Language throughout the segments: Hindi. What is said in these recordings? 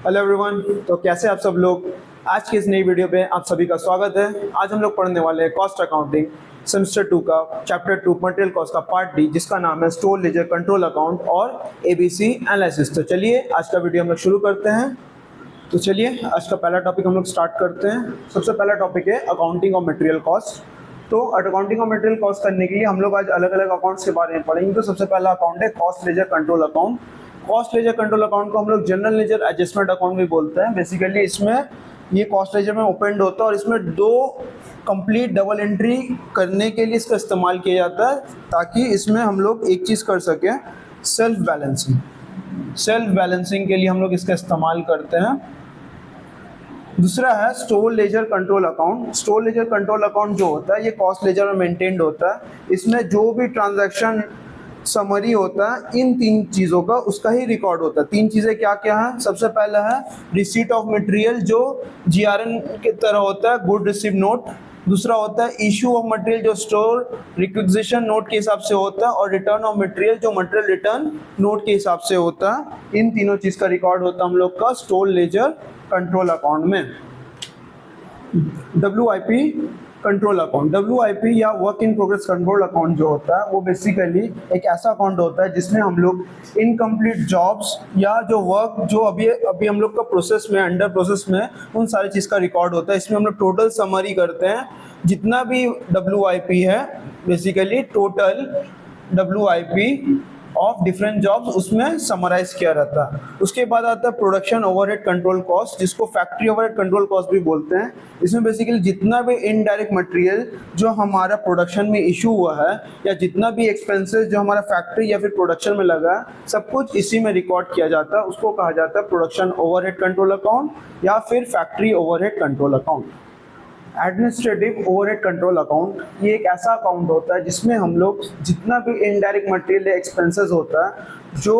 Hello everyone. तो कैसे आप सब लोग। आज की इस नई वीडियो पे आप सभी का स्वागत है। आज हम लोग पढ़ने वाले हैं कॉस्ट अकाउंटिंग सेमेस्टर 2 का चैप्टर 2 मटेरियल कॉस्ट का पार्ट डी, जिसका नाम है स्टोर लेजर कंट्रोल अकाउंट और एबीसी एनालिसिस। तो चलिए आज का वीडियो हम लोग शुरू करते हैं। तो चलिए आज का पहला टॉपिक हम लोग स्टार्ट करते हैं। सबसे पहला टॉपिक है अकाउंटिंग ऑफ मटेरियल कॉस्ट। तो अकाउंटिंग ऑफ मटेरियल कॉस्ट करने के लिए हम लोग आज अलग अलग अकाउंट्स के बारे में पढ़ेंगे। तो सबसे पहला अकाउंट है cost ledger control account. Cost ledger control account को हम लोग जनरल लेजर एडजस्टमेंट अकाउंट भी बोलते हैं। बेसिकली इसमें ये कॉस्ट लेजर में ओपनड होता है और इसमें दो कंप्लीट डबल एंट्री करने के लिए इसका इस्तेमाल किया जाता है, ताकि इसमें हम लोग एक चीज़ कर सकें, सेल्फ बैलेंसिंग। सेल्फ बैलेंसिंग के लिए हम लोग इसका इस्तेमाल करते हैं। दूसरा है store ledger control account. Store ledger control account जो होता है ये कॉस्ट लेजर में मेंटेन्ड होता है। इसमें जो भी ट्रांजैक्शन समरी होता है इन तीन चीज़ों का उसका ही रिकॉर्ड होता है। तीन चीज़ें क्या क्या है? सबसे पहला है रिसीट ऑफ मटेरियल, जो जीआरएन की तरह होता है, गुड रिसीव नोट। दूसरा होता है इशू ऑफ मटेरियल, जो स्टोर रिक्विजिशन नोट के हिसाब से होता है, और रिटर्न ऑफ मटेरियल, जो मटेरियल रिटर्न नोट के हिसाब से होता है। इन तीनों चीज़ का रिकॉर्ड होता है हम लोग का स्टोर लेजर कंट्रोल अकाउंट में। WIP कंट्रोल अकाउंट, WIP या work in progress control account जो होता है वो बेसिकली एक ऐसा अकाउंट होता है जिसमें हम लोग इनकम्प्लीट जॉब्स या जो वर्क जो अभी हम लोग का प्रोसेस में, अंडर प्रोसेस में, उन सारी चीज़ का रिकॉर्ड होता है। इसमें हम लोग टोटल समरी करते हैं, जितना भी WIP है, basically total WIP of different jobs उसमें समराइज किया रहता है। उसके बाद आता है प्रोडक्शन ओवरहेड कंट्रोल कॉस्ट, जिसको फैक्ट्री ओवरहेड कंट्रोल कॉस्ट भी बोलते हैं। इसमें बेसिकली जितना भी इनडायरेक्ट मटेरियल जो हमारा प्रोडक्शन में इशू हुआ है, या जितना भी एक्सपेंसेस जो हमारा फैक्ट्री या फिर प्रोडक्शन में लगा है, सब कुछ इसी में रिकॉर्ड किया जाता है। उसको कहा जाता है प्रोडक्शन ओवरहेड कंट्रोल अकाउंट या फिर factory overhead control account. Administrative overhead control account, ये एक ऐसा अकाउंट होता है जिसमें हम लोग जितना भी इनडायरेक्ट मटेरियल एक्सपेंसेस होता है जो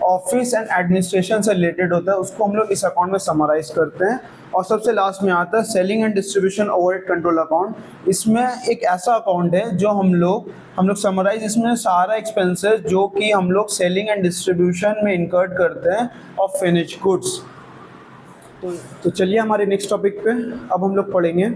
ऑफिस एंड एडमिनिस्ट्रेशन से रिलेटेड होता है, उसको हम लोग इस अकाउंट में समराइज करते हैं। और सबसे लास्ट में आता है selling and distribution overhead control account. इसमें एक ऐसा अकाउंट है जो हम लोग समराइज, इसमें सारा एक्सपेंसेस जो कि हम लोग सेलिंग एंड डिस्ट्रीब्यूशन में इनकर्ड करते हैं ऑफ फिनिश्ड गुड्स। तो चलिए हमारे नेक्स्ट टॉपिक पे अब हम लोग पढ़ेंगे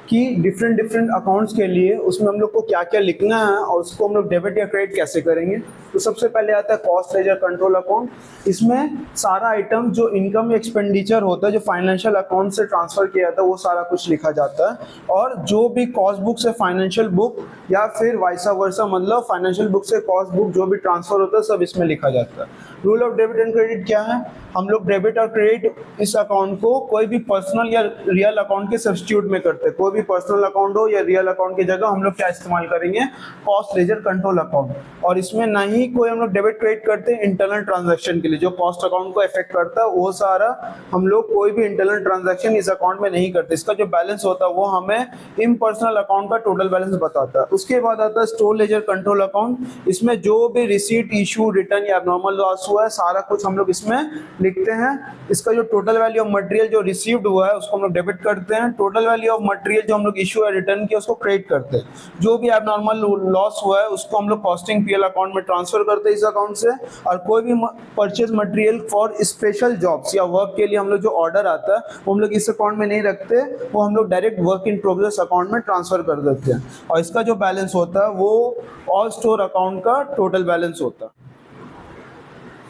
कि डिफरेंट अकाउंट्स के लिए उसमें हम लोग को क्या क्या लिखना है और उसको हम लोग डेबिट या क्रेडिट कैसे करेंगे। तो सबसे पहले आता है कॉस्ट लेजर कंट्रोल अकाउंट। इसमें सारा आइटम जो इनकम एक्सपेंडिचर होता है, जो फाइनेंशियल अकाउंट से ट्रांसफर किया जाता है, वो सारा कुछ लिखा जाता है। और जो भी कॉस्ट बुक से फाइनेंशियल बुक या फिर वाइसा वर्सा, मतलब फाइनेंशियल बुक से कॉस्ट बुक जो भी ट्रांसफर होता है सब इसमें लिखा जाता है। Rule of debit and credit क्या है? हम लोग डेबिट और क्रेडिट इस अकाउंट को कोई भी पर्सनल या रियल अकाउंट के सब्स्टिट्यूट में करते हैं। कोई भी पर्सनल अकाउंट हो या रियल अकाउंट की जगह हम लोग क्या इस्तेमाल करेंगे? Cost ledger control account. और इसमें ना ही कोई हम लोग डेबिट क्रेडिट करते हैं इंटरनल ट्रांजैक्शन के लिए, जो कॉस्ट अकाउंट को इफेक्ट करता है वो सारा हम लोग कोई भी इंटरनल ट्रांजैक्शन इस अकाउंट में नहीं करते। इसका जो बैलेंस होता है वो हमें इम्पर्सनल अकाउंट का टोटल बैलेंस बताता है। उसके बाद आता है स्टोर लेजर कंट्रोल अकाउंट। इसमें जो भी रिसीट, इशू, रिटर्न या नॉर्मल लॉस हुआ है सारा कुछ हम लोग इसमें लिखते हैं। इसका जो टोटल वैल्यू ऑफ मटेरियल जो रिसीव्ड हुआ है उसको हम लोग डेबिट करते हैं। टोटल वैल्यू ऑफ मटेरियल जो हम लोग इशू या रिटर्न किया उसको क्रेडिट करते हैं। जो भी एबनॉर्मल लॉस हुआ है उसको हम लोग कॉस्टिंग पीएल अकाउंट में ट्रांसफर करते हैं इस अकाउंट से। और कोई भी purchase material for special jobs या वर्क के लिए हम लोग जो ऑर्डर आता है वो हम लोग इस अकाउंट में नहीं रखते, वो हम लोग direct work in progress account में ट्रांसफर कर देते हैं। और इसका जो बैलेंस होता है वो ऑल स्टोर अकाउंट का टोटल बैलेंस होता है।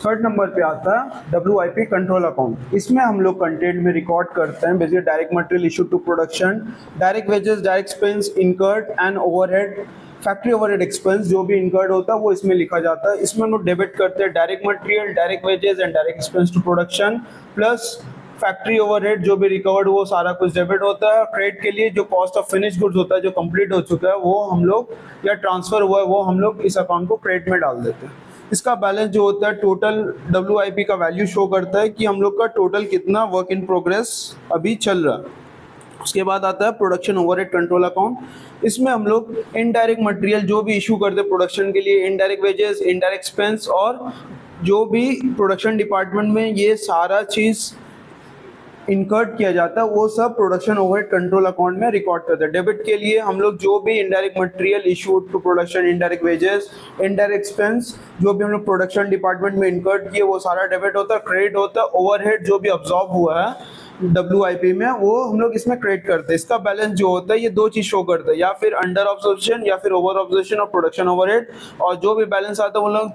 थर्ड नंबर पे आता है WIP कंट्रोल अकाउंट। इसमें हम लोग कंटेंट में रिकॉर्ड करते हैं basically direct material issue to production, direct wages, direct expense incurred and overhead, factory overhead expense जो भी इनकर्ड होता है वो इसमें लिखा जाता है। इसमें हम लोग डेबिट करते हैं direct material, direct wages and direct expense to production, plus factory overhead जो भी रिकवर्ड वो सारा कुछ डेबिट होता है। क्रेडिट के लिए जो कॉस्ट ऑफ फिनिश गुड्स होता है जो कंप्लीट हो चुका है वो हम लोग, या ट्रांसफर हुआ है वो हम लोग इस अकाउंट को क्रेडिट में डाल देते हैं। इसका बैलेंस जो होता है टोटल WIP का वैल्यू शो करता है कि हम लोग का टोटल कितना वर्क इन प्रोग्रेस अभी चल रहा है। उसके बाद आता है प्रोडक्शन ओवरहेड कंट्रोल अकाउंट। इसमें हम लोग इनडायरेक्ट मटेरियल जो भी इशू करते हैं प्रोडक्शन के लिए, इनडायरेक्ट वेजेस, इनडायरेक्ट एक्सपेंस, और जो भी प्रोडक्शन डिपार्टमेंट में ये सारा चीज़ इनकर्ड किया जाता है वो सब प्रोडक्शन ओवरहेड कंट्रोल अकाउंट में रिकॉर्ड करते हैं। डेबिट के लिए हम लोग जो भी indirect material issued to production, indirect wages, indirect expense जो भी हम लोग प्रोडक्शन डिपार्टमेंट में इनकर्ड किए वो सारा डेबिट होता है। क्रेडिट होता है ओवरहेड जो भी अब्सॉर्ब हुआ है WIP में वो हम लोग इसमें क्रेडिट करते हैं। इसका बैलेंस जो होता है ये दो चीज शो करता है, या फिर अंडर ऑब्जर्वेशन या फिर ओवर ऑब्जर्वेशन और प्रोडक्शन ओवरहेड। और जो भी बैलेंस आता है वो लोग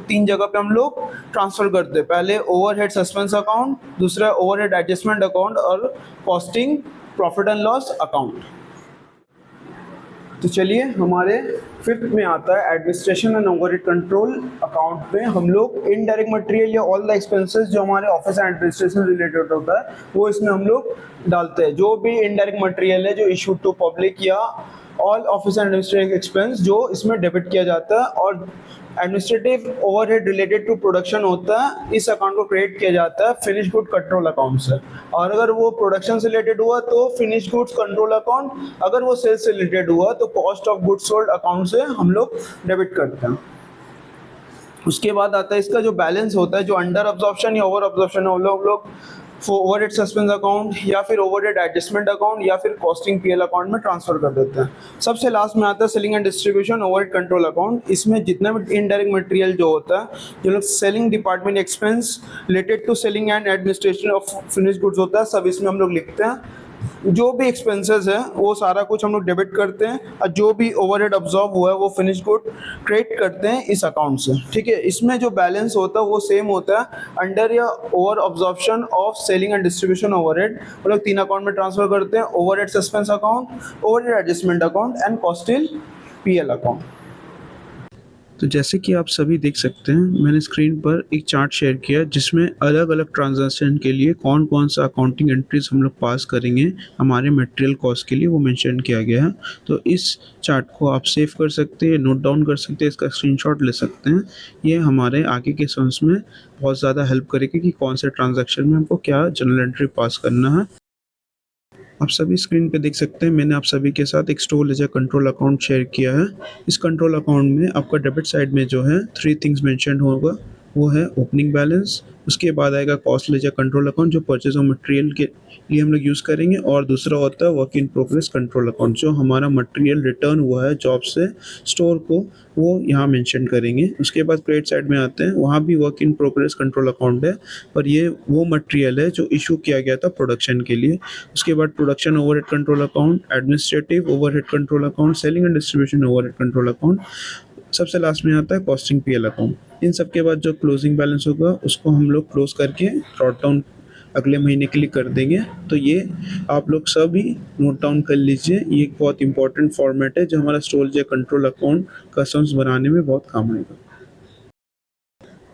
तीन जगह पे हम लोग ट्रांसफर करते हैं। पहले ओवरहेड सस्पेंस अकाउंट, दूसरा ओवरहेड एडजस्टमेंट अकाउंट और costing profit and loss account. तो चलिए हमारे फिफ्थ में आता है administration and overhead control account में हम लोग इनडायरेक्ट मटेरियल या ऑल द एक्सपेंसेस जो हमारे ऑफिस एंड एडमिनिस्ट्रेशन रिलेटेड होता है वो इसमें हम लोग डालते हैं। जो भी इनडायरेक्ट मटेरियल है जो इशू टू पब्लिक या all office and administrative expense जो इसमें डेबिट किया जाता है, और administrative overhead related to production होता है इस अकाउंट को क्रिएट किया जाता है फिनिश गुड कंट्रोल अकाउंट से। और अगर वो प्रोडक्शन से रिलेटेड हुआ तो फिनिश गुड्स कंट्रोल अकाउंट, अगर वो सेल्स से रिलेटेड हुआ तो cost of goods sold account से हम लोग डेबिट करते हैं। उसके बाद आता है इसका जो बैलेंस होता है जो अंडर अब्जॉर्प्शन या ओवर अब्जॉर्प्शन है वो लोग ओवरहेड सस्पेंस अकाउंट या फिर ओवरहेड एडजस्टमेंट अकाउंट या फिर कॉस्टिंग PL अकाउंट में ट्रांसफर कर देते हैं। सबसे लास्ट में आता है selling and distribution overhead control account. इसमें जितना भी इनडायरेक्ट मटेरियल जो होता है जो लोग selling department expense related to selling and administration of finish goods होता है सब इसमें हम लोग लिखते हैं। जो भी एक्सपेंसेस है वो सारा कुछ हम लोग डेबिट करते हैं, और जो भी ओवरहेड अब्जॉर्ब हुआ है वो फिनिश गुड क्रेडिट करते हैं इस अकाउंट से। ठीक है, इसमें जो बैलेंस होता है वो सेम होता है अंडर या over absorption of selling and distribution overhead. वो लोग तीन अकाउंट में ट्रांसफर करते हैं, overhead suspense account, overhead adjustment account and costing PL account. तो जैसे कि आप सभी देख सकते हैं मैंने स्क्रीन पर एक चार्ट शेयर किया जिसमें अलग अलग ट्रांजैक्शन के लिए कौन कौन सा अकाउंटिंग एंट्रीज हम लोग पास करेंगे हमारे मटेरियल कॉस्ट के लिए वो मेंशन किया गया है। तो इस चार्ट को आप सेव कर सकते हैं, नोट डाउन कर सकते हैं, इसका स्क्रीनशॉट ले सकते हैं। ये हमारे आगे के सम्स में बहुत ज़्यादा हेल्प करेगी कि कौन से ट्रांजेक्शन में हमको क्या जनरल एंट्री पास करना है। आप सभी स्क्रीन पे देख सकते हैं मैंने आप सभी के साथ एक store ledger control account share किया है। इस कंट्रोल अकाउंट में आपका डेबिट साइड में जो है 3 थिंग्स मेंशन होगा, वो है ओपनिंग बैलेंस, उसके बाद आएगा कॉस्ट लेजर कंट्रोल अकाउंट जो परचेज ऑफ मटेरियल के लिए हम लोग यूज़ करेंगे, और दूसरा होता है work in progress control account जो हमारा मटेरियल रिटर्न हुआ है जॉब से स्टोर को वो यहाँ मेंशन करेंगे। उसके बाद क्रेडिट साइड में आते हैं, वहाँ भी work in progress control account है पर ये वो मटेरियल है जो इशू किया गया था प्रोडक्शन के लिए। उसके बाद production overhead control account, administrative overhead control account, selling and distribution overhead control account, सबसे लास्ट में आता है कॉस्टिंग PL अकाउंट। इन सब के बाद जो क्लोजिंग बैलेंस होगा उसको हम लोग क्लोज करके ड्रॉट डाउन अगले महीने के लिए कर देंगे। तो ये आप लोग सभी नोट डाउन कर लीजिए, ये एक बहुत इंपॉर्टेंट फॉर्मेट है जो हमारा स्टोर लेजर कंट्रोल अकाउंट का सम्स बनाने में बहुत काम आएगा।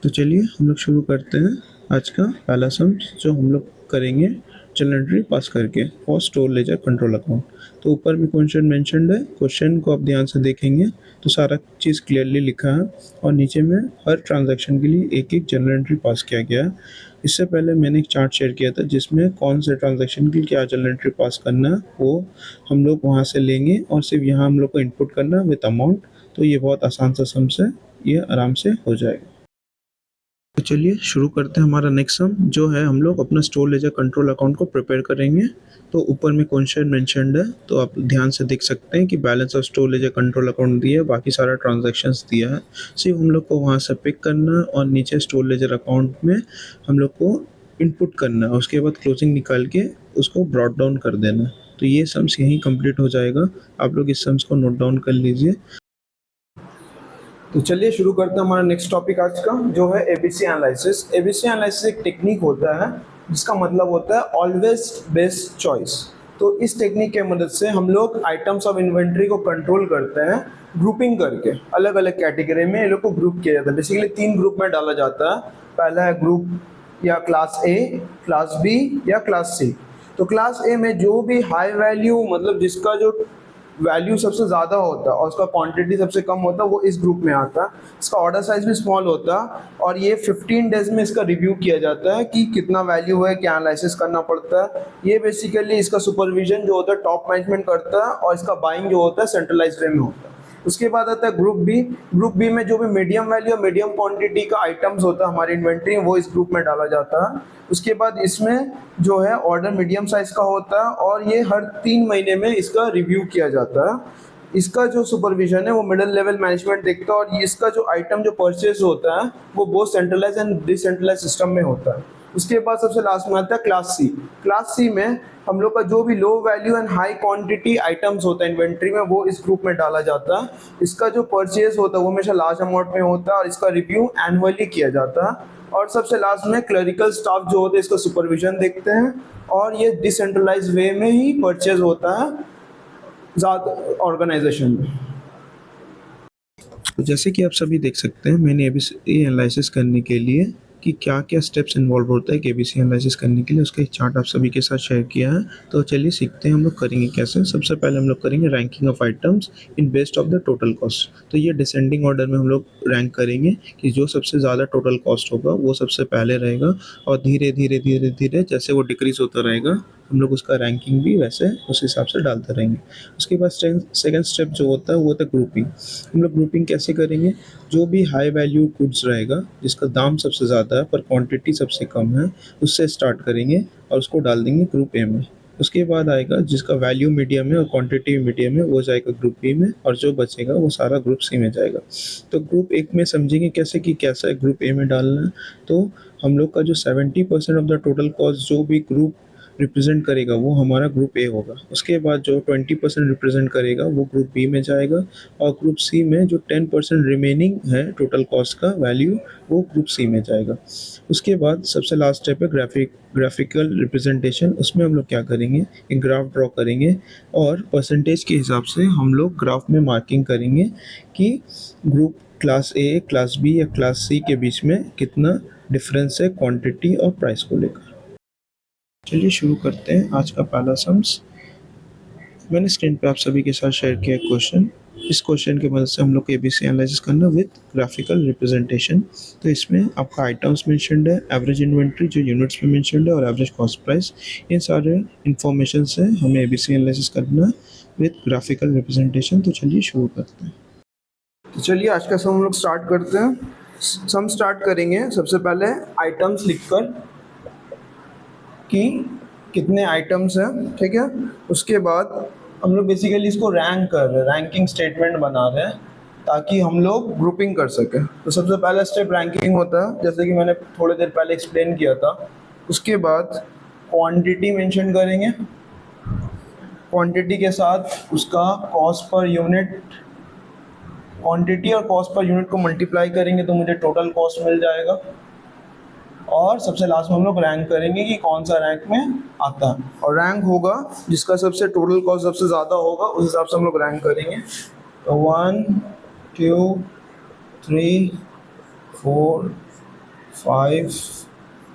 तो चलिए हम लोग शुरू करते हैं आज का पहला सम्स जो हम लोग करेंगे जनरल एंट्री पास करके और स्टोर लेजर कंट्रोल अकाउंट। तो ऊपर में क्वेश्चन मेंशनड है, क्वेश्चन को आप ध्यान से देखेंगे तो सारा चीज़ क्लियरली लिखा है और नीचे में हर ट्रांजैक्शन के लिए एक एक जनरल एंट्री पास किया गया है। इससे पहले मैंने एक चार्ट शेयर किया था जिसमें कौन से ट्रांजैक्शन के लिए क्या जनरल एंट्री पास करना है वो हम लोग वहाँ से लेंगे और सिर्फ यहाँ हम लोग को इनपुट करना विद अमाउंट। तो ये बहुत आसान सा सम्स है, ये आराम से हो जाएगा। तो चलिए शुरू करते हैं हमारा नेक्स्ट सम जो है हम लोग अपना स्टोर लेजर कंट्रोल अकाउंट को प्रिपेयर करेंगे। तो ऊपर में क्वेश्चन मेंशनड है तो आप ध्यान से देख सकते हैं कि balance of store ledger control account दिया है, बाकी सारा ट्रांजैक्शंस दिया है, सिर्फ हम लोग को वहाँ से पिक करना और नीचे स्टोर लेजर अकाउंट में हम लोग को इनपुट करना है। उसके बाद क्लोजिंग निकाल के उसको ब्रॉट डाउन कर देना। तो ये सम्स यहीं कंप्लीट हो जाएगा। आप लोग इस सम्स को नोट डाउन कर लीजिए। तो चलिए शुरू करते हैं हमारा नेक्स्ट टॉपिक आज का जो है ABC एनालिसिस। ABC एनालिसिस एक टेक्निक होता है जिसका मतलब होता है ऑलवेज बेस्ट चॉइस। तो इस टेक्निक के मदद से हम लोग आइटम्स ऑफ इन्वेंट्री को कंट्रोल करते हैं ग्रुपिंग करके, अलग अलग कैटेगरी में ये लोग को ग्रुप किया जाता है। बेसिकली 3 ग्रुप में डाला जाता है, पहला है ग्रुप या क्लास A, क्लास B या क्लास C। तो क्लास A में जो भी हाई वैल्यू मतलब जिसका जो वैल्यू सबसे ज़्यादा होता है और उसका क्वांटिटी सबसे कम होता है वो इस ग्रुप में आता है। इसका ऑर्डर साइज भी स्मॉल होता है और ये 15 डेज में इसका रिव्यू किया जाता है कि कितना वैल्यू है, क्या एनालिसिस करना पड़ता है। ये बेसिकली इसका सुपरविजन जो होता है टॉप मैनेजमेंट करता है और इसका बाइंग जो होता है सेंट्रलाइज्ड वे में होता है। उसके बाद आता है ग्रुप बी। ग्रुप बी में जो भी मीडियम वैल्यू और मीडियम क्वांटिटी का आइटम्स होता है हमारी इन्वेंट्री में, वो इस ग्रुप में डाला जाता है। उसके बाद इसमें जो है ऑर्डर मीडियम साइज का होता है और ये हर 3 महीने में इसका रिव्यू किया जाता है। इसका जो सुपरविजन है वो मिडिल लेवल मैनेजमेंट देखता है, और इसका जो आइटम जो परचेज होता है वो both centralise and decentralise system में होता है। उसके बाद सबसे लास्ट में आता है क्लास सी। क्लास सी में हम लोग का जो भी low value and high quantity items होता है इन्वेंट्री में, वो इस ग्रुप में डाला जाता है। इसका जो परचेज होता है वो हमेशा लार्ज अमाउंट में होता है और इसका रिव्यू एनुअली किया जाता है। और सबसे लास्ट में क्लरिकल स्टाफ जो होते हैं इसका सुपरविजन देखते हैं, और ये डिसेंट्रलाइज वे में ही परचेज होता है ज़्यादा ऑर्गेनाइजेशन में। तो जैसे कि आप सभी देख सकते हैं, मैंने एबीसी एनालिसिस करने के लिए कि क्या क्या स्टेप्स इन्वॉल्व होता है एबीसी एनालिसिस करने के लिए, उसका एक चार्ट आप सभी के साथ शेयर किया है। तो चलिए सीखते हैं हम लोग करेंगे कैसे। सबसे पहले हम लोग करेंगे ranking of items in based of the total cost. तो ये डिसेंडिंग ऑर्डर में हम लोग रैंक करेंगे कि जो सबसे ज़्यादा टोटल कॉस्ट होगा वो सबसे पहले रहेगा, और धीरे धीरे धीरे धीरे जैसे वो डिक्रीज होता रहेगा हम लोग उसका रैंकिंग भी वैसे उस हिसाब से डालते रहेंगे। उसके बाद सेकंड स्टेप जो होता है वो होता है ग्रुपिंग। हम लोग ग्रुपिंग कैसे करेंगे, जो भी हाई वैल्यू गुड्स रहेगा जिसका दाम सबसे ज़्यादा है पर क्वांटिटी सबसे कम है, उससे स्टार्ट करेंगे और उसको डाल देंगे ग्रुप ए में। उसके बाद आएगा जिसका वैल्यू मीडियम है और क्वांटिटी मीडियम है, वो जाएगा ग्रुप बी में, और जो बचेगा वो सारा ग्रुप सी में जाएगा। तो ग्रुप एक में समझेंगे कैसे कि कैसा ग्रुप ए में डालना है। तो हम लोग का जो 70% ऑफ द टोटल कॉस्ट जो भी ग्रुप रिप्रेजेंट करेगा वो हमारा ग्रुप ए होगा। उसके बाद जो 20% रिप्रेजेंट करेगा वो ग्रुप बी में जाएगा, और ग्रुप सी में जो 10% रिमेनिंग है टोटल कॉस्ट का वैल्यू वो ग्रुप सी में जाएगा। उसके बाद सबसे लास्ट स्टेप है ग्राफिकल रिप्रेजेंटेशन। उसमें हम लोग क्या करेंगे, एक ग्राफ ड्रॉ करेंगे और परसेंटेज के हिसाब से हम लोग ग्राफ में मार्किंग करेंगे कि group class A, class B या क्लास सी के बीच में कितना डिफरेंस है क्वांटिटी और प्राइस को लेकर। चलिए शुरू करते हैं आज का पहला सम्स। मैंने स्क्रीन पे आप सभी के साथ शेयर किया क्वेश्चन। इस क्वेश्चन की मदद से हम लोग को एबीसी एनालिसिस करना विद ग्राफिकल रिप्रेजेंटेशन। तो इसमें आपका आइटम्स मेंशन्ड है, एवरेज इन्वेंट्री जो यूनिट्स में मेंशन्ड है, और एवरेज कॉस्ट प्राइस। इन सारे इन्फॉर्मेशन से हमें एबीसी एनालिसिस करना विद ग्राफिकल रिप्रेजेंटेशन। तो चलिए शुरू करते हैं। तो चलिए आज का सम हम लोग स्टार्ट करते हैं। सम स्टार्ट करेंगे सबसे पहले आइटम्स लिखकर कि कितने आइटम्स हैं, ठीक है। उसके बाद हम लोग बेसिकली इसको रैंक कर रहे हैं, रैंकिंग स्टेटमेंट बना रहे हैं ताकि हम लोग ग्रुपिंग कर सकें। तो सबसे पहला स्टेप रैंकिंग होता है, जैसे कि मैंने थोड़ी देर पहले एक्सप्लेन किया था। उसके बाद क्वांटिटी मेंशन करेंगे, क्वांटिटी के साथ उसका कॉस्ट पर यूनिट, क्वांटिटी और कॉस्ट पर यूनिट को मल्टीप्लाई करेंगे तो मुझे टोटल कॉस्ट मिल जाएगा। और सबसे लास्ट में हम लोग रैंक करेंगे कि कौन सा रैंक में आता है, और रैंक होगा जिसका सबसे टोटल कॉस्ट सबसे ज़्यादा होगा उस हिसाब से हम लोग रैंक करेंगे। तो 1 2 3 4 5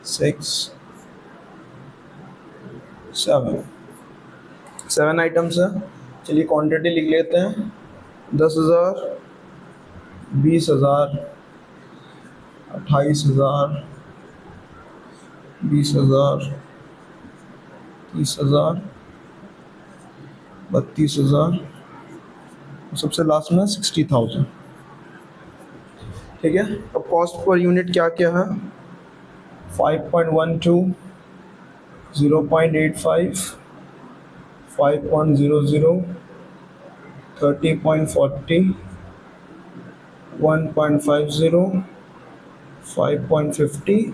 6 7 आइटम्स है। चलिए क्वांटिटी लिख लेते हैं, 10,000, 20,000, 28,000, 20,000, 30,000, 32,000, सबसे लास्ट में 60,000, ठीक है। अब कॉस्ट पर यूनिट क्या क्या है, 5.12, 0.85, 5.00, 30.40, 1.50, 5.50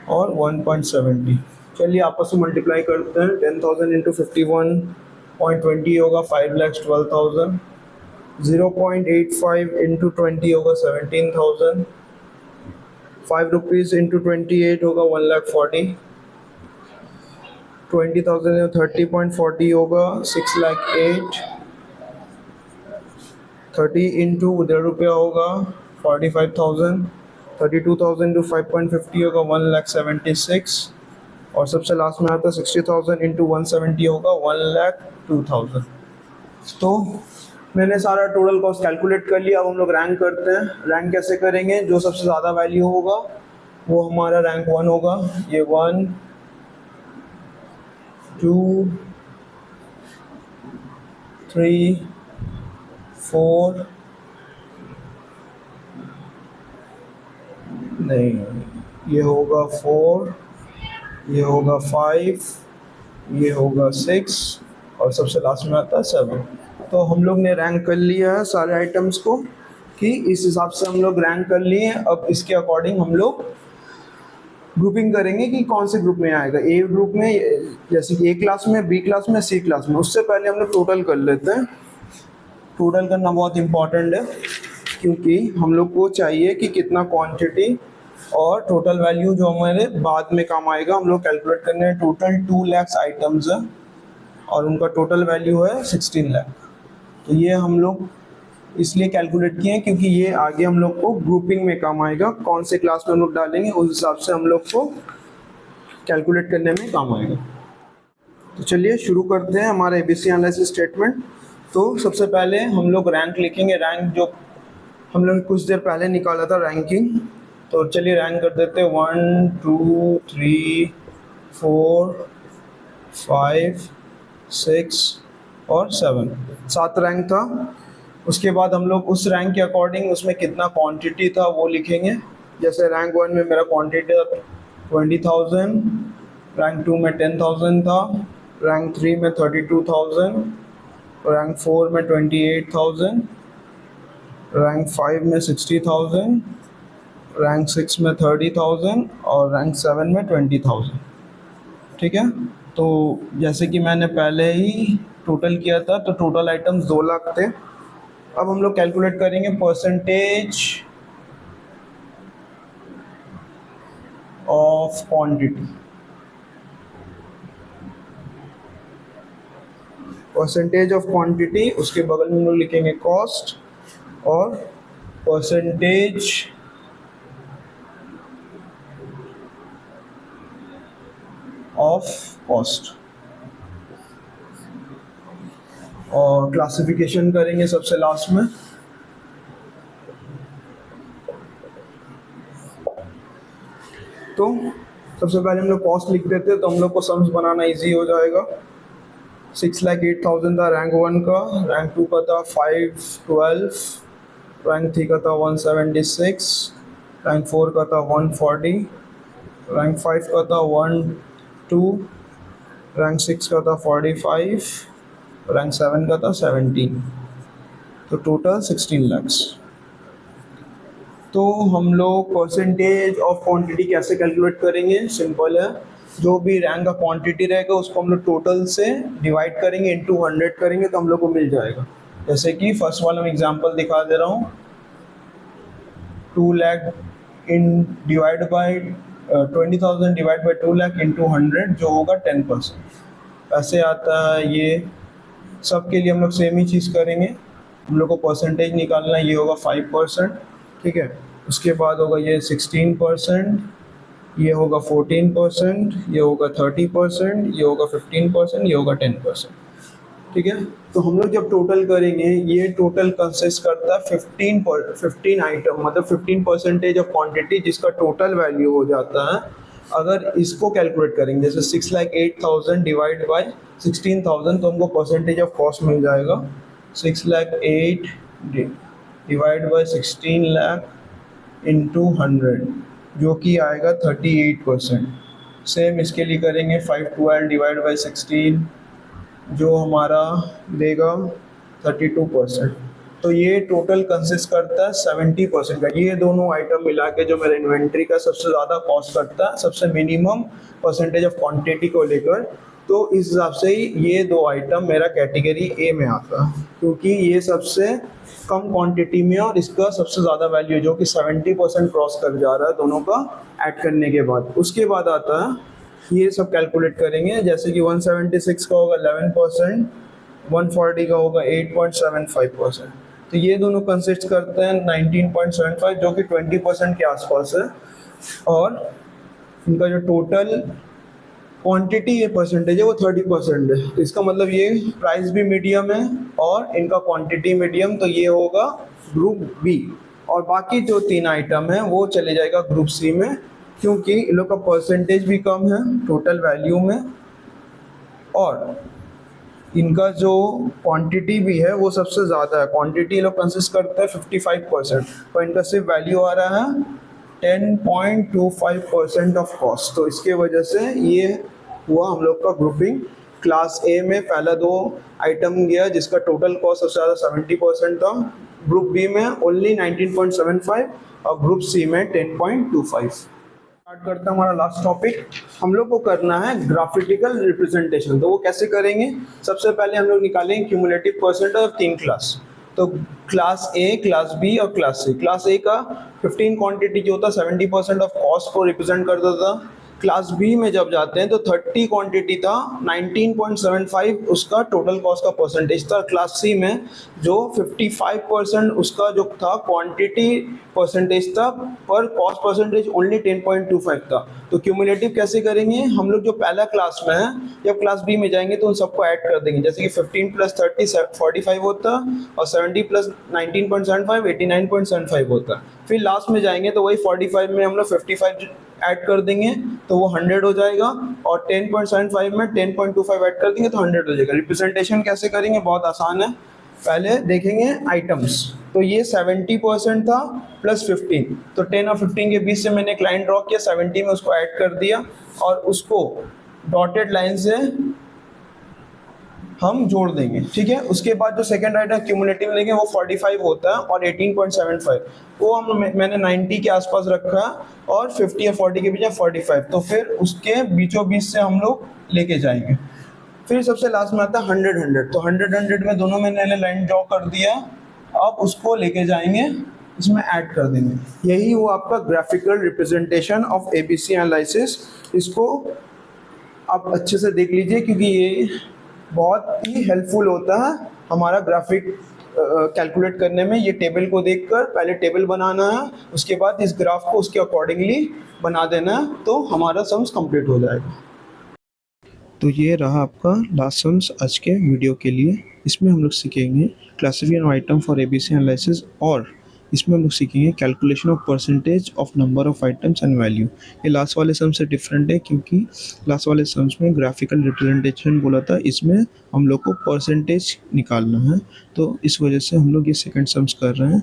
और 1.70। चलिए आपस में मल्टीप्लाई करते हैं। 10,000 इंटू 51.20 होगा 5,12,000। 0.85 इंटू 20 होगा 17,000। 5 रुपीज़ इंटू 28 होगा 1,40,000। 20,000 30.40 होगा 6,08,000। 30 इंटू 1.5 रुपया होगा 45,000। 32,000 इंटू 5.50 होगा 1,76,000। और सबसे लास्ट में आता है 60,000 इंटू 170 होगा 1,02,000। तो मैंने सारा टोटल कॉस्ट कैलकुलेट कर लिया। अब हम लोग रैंक करते हैं। रैंक कैसे करेंगे, जो सबसे ज़्यादा वैल्यू होगा वो हमारा रैंक 1 होगा। ये 1 2 3 4 नहीं, ये होगा 4, ये होगा 5, ये होगा 6 और सबसे लास्ट में आता है 7। तो हम लोग ने रैंक कर लिया है सारे आइटम्स को कि इस हिसाब से हम लोग रैंक कर लिए। अब इसके अकॉर्डिंग हम लोग ग्रुपिंग करेंगे कि कौन से ग्रुप में आएगा, ए ग्रुप में, जैसे कि ए क्लास में, बी क्लास में, सी क्लास में। उससे पहले हम लोग टोटल कर लेते हैं। टोटल करना बहुत इम्पॉर्टेंट है क्योंकि हम लोग को चाहिए कि कितना क्वांटिटी और टोटल वैल्यू जो हमारे बाद में काम आएगा हम लोग कैलकुलेट करने हैं। टोटल 2 लाख आइटम्स है और उनका टोटल वैल्यू है 16 लाख। तो ये हम लोग इसलिए कैलकुलेट किए हैं क्योंकि ये आगे हम लोग को ग्रुपिंग में काम आएगा। कौन से क्लास में हम लोग डालेंगे उस हिसाब से हम लोग को कैलकुलेट करने में काम आएगा। तो चलिए शुरू करते हैं हमारा एबीसी एनालिसिस स्टेटमेंट। तो सबसे पहले हम लोग रैंक लिखेंगे। रैंक जो हम लोग कुछ देर पहले निकाला था रैंकिंग, तो चलिए रैंक कर देते हैं 1 2 3 4 5 6 और 7 रैंक था। उसके बाद हम लोग उस रैंक के अकॉर्डिंग उसमें कितना क्वांटिटी था वो लिखेंगे। जैसे रैंक 1 में मेरा क्वांटिटी था 20,000, रैंक 2 में 10,000 था, रैंक 3 में 32,000, रैंक 4 में 28,000, रैंक 5 में 60,000, रैंक 6 में 30,000 और रैंक 7 में 20,000। ठीक है, तो जैसे कि मैंने पहले ही टोटल किया था तो टोटल आइटम्स 2 लाख थे। अब हम लोग कैलकुलेट करेंगे percentage of quantity. Percentage of quantity, उसके बगल में हम लोग लिखेंगे कॉस्ट और परसेंटेज ऑफ कॉस्ट, और क्लासिफिकेशन करेंगे सबसे लास्ट में। तो सबसे पहले हम लोग कॉस्ट लिख देते हैं तो हम लोग को सम्स बनाना इजी हो जाएगा। 6,08,000 था रैंक 1 का, रैंक 2 का था 512, रैंक 3 का था 176, रैंक 4 का था 140, रैंक 5 का था 12, रैंक 6 का था 45, रैंक 7 का था 17। तो टोटल 16 लैक्स। तो हम लोग परसेंटेज ऑफ क्वांटिटी कैसे कैलकुलेट करेंगे? सिंपल है, जो भी रैंक का क्वांटिटी रहेगा उसको हम लोग टोटल से डिवाइड करेंगे, इंटू 100 करेंगे तो हम लोग को मिल जाएगा। जैसे कि फर्स्ट वाला मैं एग्जांपल दिखा दे रहा हूँ, 2 लाख इन divide by 20,000 divide by 2 lakh into 100 जो होगा 10%। ऐसे आता है। ये सब के लिए हम लोग सेम ही चीज़ करेंगे। हम लोग को परसेंटेज निकालना है, ये होगा 5%। ठीक है, उसके बाद होगा ये 16%, ये होगा 14%, ये होगा 30%, ये होगा 15%, ये होगा 10%। ठीक है, तो हम लोग जब टोटल करेंगे ये टोटल कंसिस्ट करता है 15 आइटम, मतलब 15% ऑफ क्वांटिटी जिसका टोटल वैल्यू हो जाता है। अगर इसको कैलकुलेट करेंगे जैसे 6,08,000 डिवाइड बाई 16,000 तो हमको परसेंटेज ऑफ कॉस्ट मिल जाएगा 6,08,000 डिवाइड बाई 16 लाख इंटू 100 जो कि आएगा 38%। सेम इसके लिए करेंगे 512 डिवाइड बाई 16 जो हमारा देगा 32%। तो ये टोटल कंसिस्ट करता है 70% का। ये दोनों आइटम मिला के जो मेरा इन्वेंट्री का सबसे ज़्यादा कॉस्ट करता है, सबसे मिनिमम परसेंटेज ऑफ क्वांटिटी को लेकर। तो इस हिसाब से ही ये 2 आइटम मेरा कैटेगरी ए में आता है क्योंकि ये सबसे कम क्वांटिटी में और इसका सबसे ज़्यादा वैल्यू जो कि 70% क्रॉस कर जा रहा है दोनों का ऐड करने के बाद। उसके बाद आता है ये सब कैलकुलेट करेंगे, जैसे कि 176 का होगा 11%, 140 का होगा 8.75%। तो ये दोनों कंसिस्ट करते हैं 19.75 जो कि 20% के आसपास है। और इनका जो टोटल क्वांटिटी ये परसेंटेज है वो 30% है। तो इसका मतलब ये प्राइस भी मीडियम है और इनका क्वांटिटी मीडियम, तो ये होगा ग्रुप बी। और बाकी जो 3 आइटम है वो चले जाएगा ग्रुप सी में क्योंकि इन लोग का परसेंटेज भी कम है टोटल वैल्यू में और इनका जो क्वांटिटी भी है वो सबसे ज़्यादा है। क्वांटिटी लोग कंसिस्ट करता है 55% पर इनका सिर्फ वैल्यू आ रहा है 10.25% ऑफ कॉस्ट। तो इसके वजह से ये हुआ हम लोग का ग्रुपिंग। क्लास ए में पहला 2 आइटम गया जिसका टोटल कॉस्ट सबसे ज़्यादा 70% था, ग्रुप बी में ओनली 19.75 और ग्रुप सी में 10.25। स्टार्ट करते हैं हमारा लास्ट टॉपिक। हम लोग को करना है ग्राफिकल रिप्रेजेंटेशन। तो वो कैसे करेंगे? सबसे पहले हम लोग निकालेंगे क्यूमुलेटिव परसेंटेज ऑफ 3 क्लास। तो क्लास ए, क्लास बी और क्लास सी। क्लास ए का 15 क्वांटिटी जो होता है 70% ऑफ कॉस्ट को रिप्रेजेंट करता था। क्लास बी में जब जाते हैं तो 30 क्वांटिटी था, 19.75 उसका टोटल कॉस्ट का परसेंटेज था। क्लास सी में जो 55% उसका जो था क्वांटिटी परसेंटेज था, पर कॉस्ट परसेंटेज ओनली 10.25 था। तो क्यूमुलेटिव कैसे करेंगे? हम लोग जो पहला क्लास में है जब क्लास बी में जाएंगे तो उन सबको ऐड कर देंगे, जैसे कि 15 + 30 45 होता और 70 + 19.75 89.75 होता। फिर लास्ट में जाएंगे तो वही 45 में हम लोग 55 ऐड कर देंगे तो वो 100 हो जाएगा, और 10.75 में 10.25 ऐड कर देंगे तो 100 हो जाएगा। रिप्रेजेंटेशन कैसे करेंगे? बहुत आसान है। पहले देखेंगे आइटम्स। तो ये 70% था प्लस 15, तो 10 और 15 के बीच से मैंने एक लाइन ड्रॉ किया, 70 में उसको ऐड कर दिया और उसको डॉटेड लाइन से हम जोड़ देंगे, ठीक है। उसके बाद जो सेकंड आइटम क्यूमुलेटिव लेंगे वो 45 होता है और 18.75 वो मैंने 90 के आसपास रखा है और 50 और 40 के बीच में 45, तो फिर उसके बीचों बीच से हम लोग लेके जाएंगे। फिर सबसे लास्ट में आता है 100 तो 100 में दोनों में मैंने लाइन ड्रॉ कर दिया। अब उसको लेके जाएंगे, इसमें ऐड कर देंगे। यही हुआ आपका graphical representation of ABC analysis. इसको आप अच्छे से देख लीजिए क्योंकि ये बहुत ही हेल्पफुल होता है हमारा ग्राफिक कैलकुलेट करने में। ये टेबल को देखकर पहले टेबल बनाना है, उसके बाद इस ग्राफ को उसके अकॉर्डिंगली बना देना है, तो हमारा सम्स कंप्लीट हो जाएगा। तो ये रहा आपका लास्ट सम्स आज के वीडियो के लिए। इसमें हम लोग सीखेंगे classification item for ABC analysis, और इसमें हम लोग सीखेंगे calculation of percentage of number of items and value. ये लास्ट वाले सम्स से डिफरेंट है क्योंकि लास्ट वाले सम्स में ग्राफिकल रिप्रेजेंटेशन बोला था, इसमें हम लोग को परसेंटेज निकालना है, तो इस वजह से हम लोग ये सेकंड सम्स कर रहे हैं।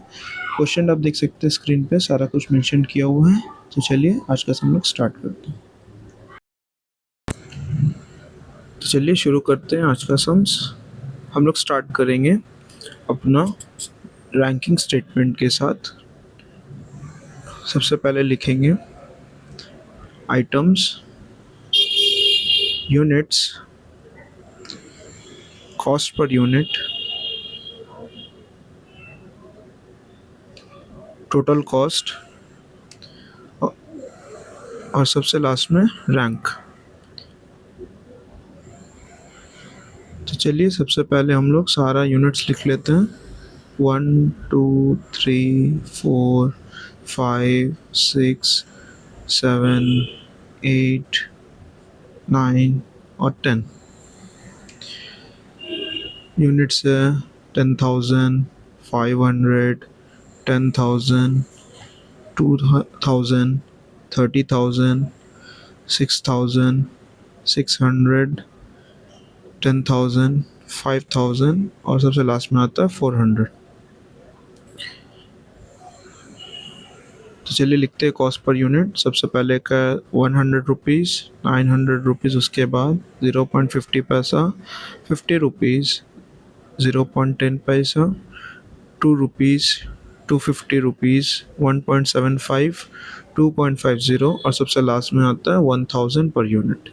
क्वेश्चन आप देख सकते हैं स्क्रीन पे, सारा कुछ मेंशन किया हुआ है। तो चलिए आज का हम लोग स्टार्ट करते हैं। तो चलिए शुरू करते हैं आज का सम्स। हम लोग स्टार्ट करेंगे अपना रैंकिंग स्टेटमेंट के साथ। सबसे पहले लिखेंगे items, units, cost per unit, total cost और सबसे लास्ट में रैंक। तो चलिए सबसे पहले हम लोग सारा यूनिट्स लिख लेते हैं। 1 2 3 4 5 6 7 8 9 और 10 यूनिट्स है। 10,000, 500, 10,000, 2,000, 30,000, 6,000, 600, 10,000, 5,000 और सबसे लास्ट में आता है 400। तो चलिए लिखते हैं कॉस्ट पर यूनिट। सबसे पहले का 100 रुपीज़, 900 रुपीज़, उसके बाद 0.50 पैसा, 50 रुपीज़, 0.10 पैसा, 2 रुपीज़, 250 रुपीज़, 1.75, 2.50 और सबसे लास्ट में आता है 1000 पर यूनिट।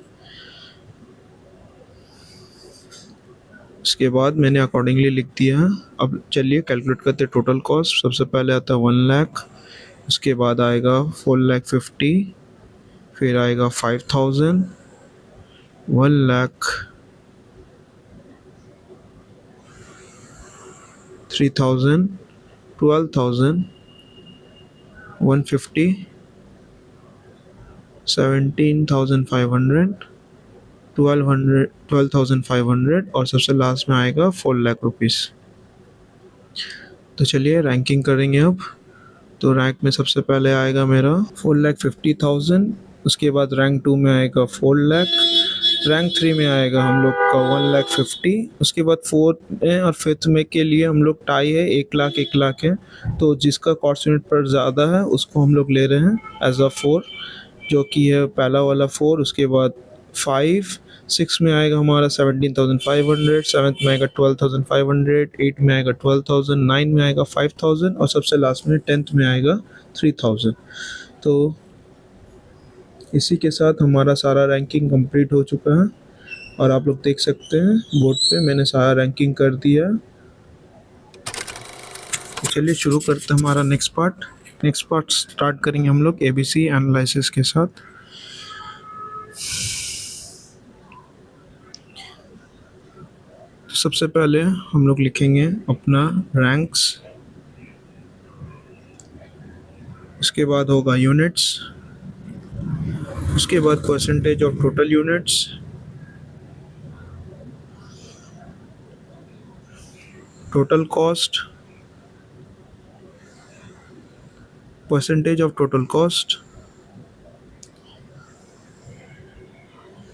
उसके बाद मैंने अकॉर्डिंगली लिख दिया है। अब चलिए कैलकुलेट करते हैं टोटल कॉस्ट। सबसे पहले आता है 1 लाख, उसके बाद आएगा 4,50,000, फिर आएगा 5,000, 1 लाख, 3,000, 12,000, 150, 17,500, 12,500 और सबसे लास्ट में आएगा 4 लाख रुपीज़। तो चलिए रैंकिंग करेंगे अब। तो रैंक में सबसे पहले आएगा मेरा 4,50,000, उसके बाद रैंक 2 में आएगा 4 लाख, रैंक 3 में आएगा हम लोग का 1,50,000। उसके बाद फोर्थ में और फिफ्थ में के लिए हम लोग टाई है, 1,00,000 है। तो जिसका कॉस्ट यूनिट पर ज़्यादा है उसको हम लोग ले रहे हैं एज अ 4, जो कि है पहला वाला 4। उसके बाद 5, 6 में आएगा हमारा 17,500, 7th में आएगा 12,500, 8 में आएगा 12,000, 9 में आएगा 5,000 और सबसे लास्ट में 10th में आएगा 3,000। तो इसी के साथ हमारा सारा रैंकिंग कंप्लीट हो चुका है और आप लोग देख सकते हैं बोर्ड पे मैंने सारा रैंकिंग कर दिया। तो चलिए शुरू करते हैं हमारा नेक्स्ट पार्ट स्टार्ट करेंगे हम लोग एबीसी एनालिसिस के साथ। तो सबसे पहले हम लोग लिखेंगे अपना रैंक्स, उसके बाद होगा यूनिट्स, उसके बाद percentage of total units, total cost, percentage of total cost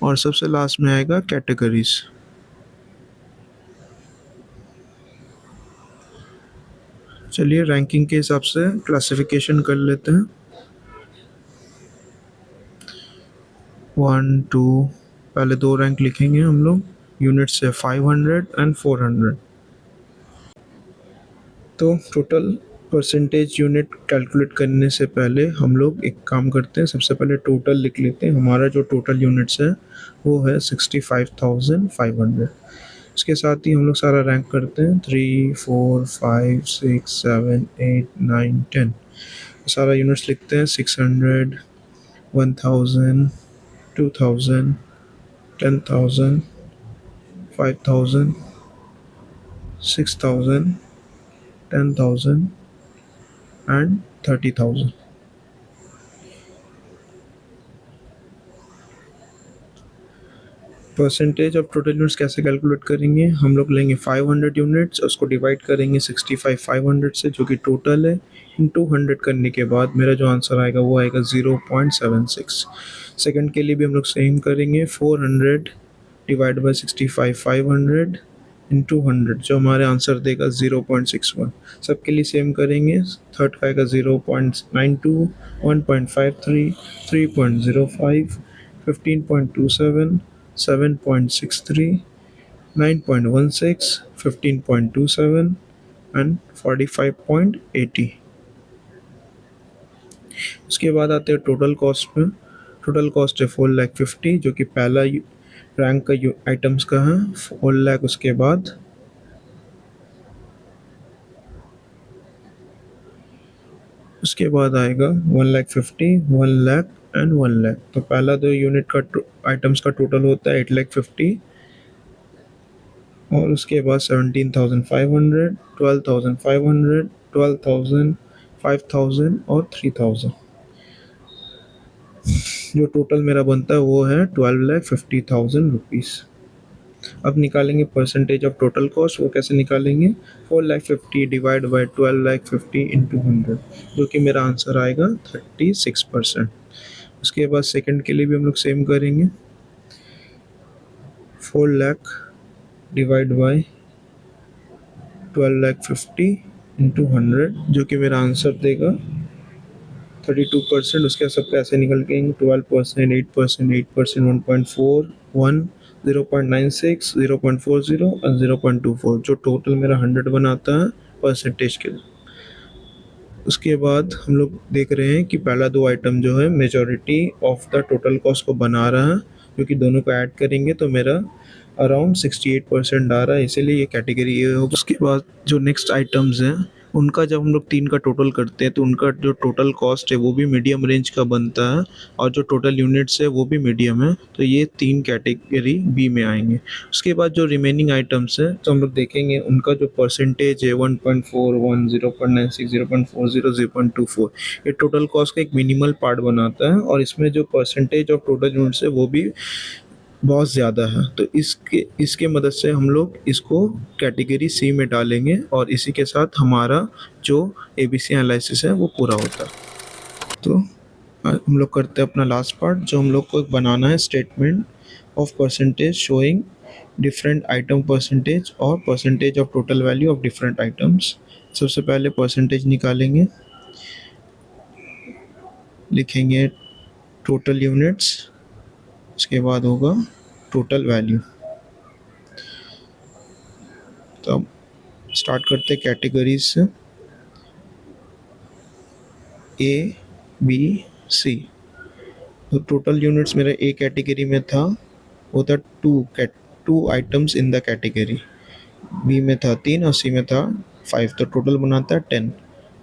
और सबसे लास्ट में आएगा कैटेगरीज। चलिए रैंकिंग के हिसाब से क्लासिफिकेशन कर लेते हैं। 1, 2, पहले 2 रैंक लिखेंगे हम लोग, यूनिट से 500 एंड 400। तो टोटल परसेंटेज यूनिट कैलकुलेट करने से पहले हम लोग एक काम करते हैं, सबसे पहले टोटल लिख लेते हैं। हमारा जो टोटल यूनिट्स है वो है 65,500। इसके साथ ही हम लोग सारा रैंक करते हैं 3, 4, 5, 6, 7, 8, 9, 10। सारा यूनिट्स लिखते हैं 600, 1,000, 2,000, 10,000, 5,000, 6,000, 10,000 and 30,000। Percentage of total units कैसे कैलकुलेट करेंगे? हम लोग लेंगे 500 यूनिट्स, उसको डिवाइड करेंगे 65,500 से जो कि टोटल है, इन 200 करने के बाद मेरा जो आंसर आएगा वो आएगा 0.76। सेकंड के लिए भी हम लोग सेम करेंगे, 400 डिवाइड बाई 65,500 इन 200 जो हमारे आंसर देगा 0.61। सबके लिए सेम करेंगे, थर्ड का आएगा 0.92, 1.53, 3.05, 15.27, 7.63, 9.16, 15.27 एंड 45.80। उसके बाद आते हैं टोटल कॉस्ट में। टोटल कॉस्ट है 4,50,000 जो कि पहला रैंक का आइटम्स का है 4,00,000। उसके बाद आएगा 1,50,000, 1,00,000 एंड 1,00,000। तो पहला 2 यूनिट का आइटम्स का टोटल होता है 8,50,000 और उसके बाद 17,500, 12,500, 12,000, 5,000 और 3,000। जो टोटल मेरा बनता है वो है 12,50,000 रुपीज़। अब निकालेंगे परसेंटेज ऑफ टोटल कॉस्ट। वो कैसे निकालेंगे? 4,50,000 डिवाइड बाई 12,50,000 इंटू 100 जो कि मेरा आंसर आएगा 36%। उसके बाद सेकंड के लिए भी हम लोग सेम करेंगे, 4,00,000 डिवाइड बाई 12,50,000 इंटू 100 जो कि मेरा आंसर देगा 32%। उसके सब कैसे निकल के 12%, 8%, 8%, 1.4, 1, 0.96, 0.40 और 0.24 जो टोटल मेरा 100 बनाता है परसेंटेज के। उसके बाद हम लोग देख रहे हैं कि पहला 2 आइटम जो है majority of the total cost को बना रहा है, क्योंकि दोनों को ऐड करेंगे तो मेरा अराउंड 68% आ रहा है, इसीलिए ये कैटेगरी ये होगा। उसके बाद जो नेक्स्ट आइटम्स हैं उनका जब हम लोग 3 का टोटल करते हैं तो उनका जो टोटल कॉस्ट है वो भी मीडियम रेंज का बनता है और जो टोटल यूनिट्स है वो भी मीडियम है, तो ये 3 कैटेगरी बी में आएंगे। उसके बाद जो रिमेनिंग आइटम्स हैं तो हम लोग देखेंगे उनका जो परसेंटेज है 1.41, 0.96, 0.40, 0.24 ये टोटल कॉस्ट का एक मिनिमल पार्ट बनाता है और इसमें जो परसेंटेज ऑफ टोटल यूनिट्स है वो भी बहुत ज़्यादा है। तो इसके मदद से हम लोग इसको कैटेगरी सी में डालेंगे और इसी के साथ हमारा जो एबीसी एनालिसिस है वो पूरा होता है। तो हम लोग करते हैं अपना लास्ट पार्ट, जो हम लोग को बनाना है statement of percentage showing different item percentage और percentage of total value of different items. सबसे पहले percentage निकालेंगे, लिखेंगे total units, उसके बाद होगा total value. तो अब स्टार्ट करते कैटेगरीज से, ए बी सी. तो टोटल यूनिट्स मेरा ए कैटेगरी में था, वो था two items in the category. B में था 3 और सी में था 5, तो टोटल बनाता है 10.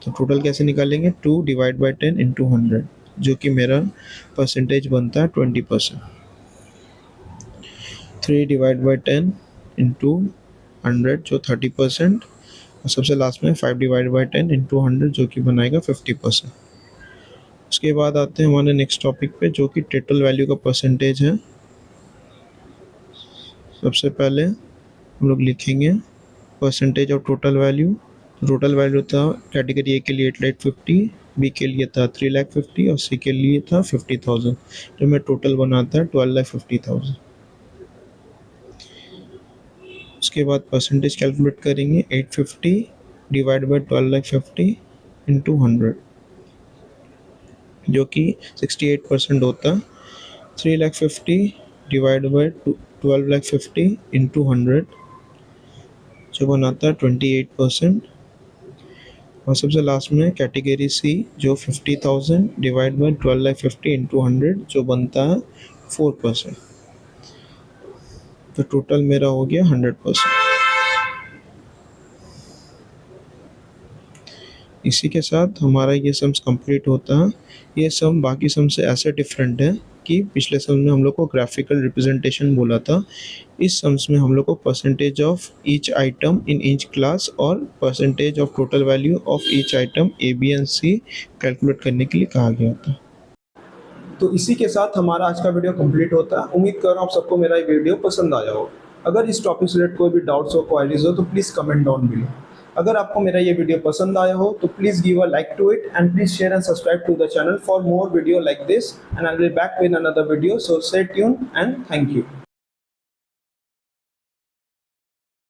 तो टोटल कैसे निकालेंगे, 2 डिवाइड बाई 10 इंटू 100, जो कि मेरा परसेंटेज बनता है 20%. 3 डिवाइड बाई 10 इंटू 100 जो 30%, और सबसे लास्ट में 5 डिवाइड बाई 10 इंटू 100 जो कि बनाएगा 50%. उसके बाद आते हैं हमारे नेक्स्ट टॉपिक पे, जो कि टोटल वैल्यू का परसेंटेज है. सबसे पहले हम लोग लिखेंगे percentage of total value. Total value था कैटेगरी ए के लिए 8,50,000, बी के लिए था 3,50,000 और सी के लिए था 50,000. तो मैं टोटल बनाता है 12,50,000. उसके बाद परसेंटेज कैलकुलेट करेंगे, 850 डिवाइड बाई 12,50,000 इंटू 100, जो कि 68% होता है. 3,50,000 डिवाइड बाई 12,50,000 इंटू 100 जो बनाता है 28%. और सबसे लास्ट में कैटेगरी सी जो 50,000 डिवाइड बाई 12,50,000 इंटू 100 जो बनता है 4%. तो टोटल मेरा हो गया 100%. इसी के साथ हमारा ये सम्स कंप्लीट होता है. ये सम बाकी सम से ऐसे डिफरेंट है कि पिछले सम में हम लोग को ग्राफिकल रिप्रेजेंटेशन बोला था. इस सम्स में हम लोग को percentage of each item in each class और percentage of total value of each item A B and C calculate करने के लिए कहा गया था. तो इसी के साथ हमारा आज का वीडियो कंप्लीट होता है. उम्मीद कर रहा हूँ आप सबको मेरा ये वीडियो पसंद आया हो. अगर इस टॉपिक से रिलेटेड कोई भी डाउट्स हो, क्वायरीज हो, तो प्लीज़ कमेंट डाउन बिलो. अगर आपको मेरा ये वीडियो पसंद आया हो तो please give a like to it and please share and subscribe to the channel for more video like this, and I will be back with another video. So stay tuned and thank you.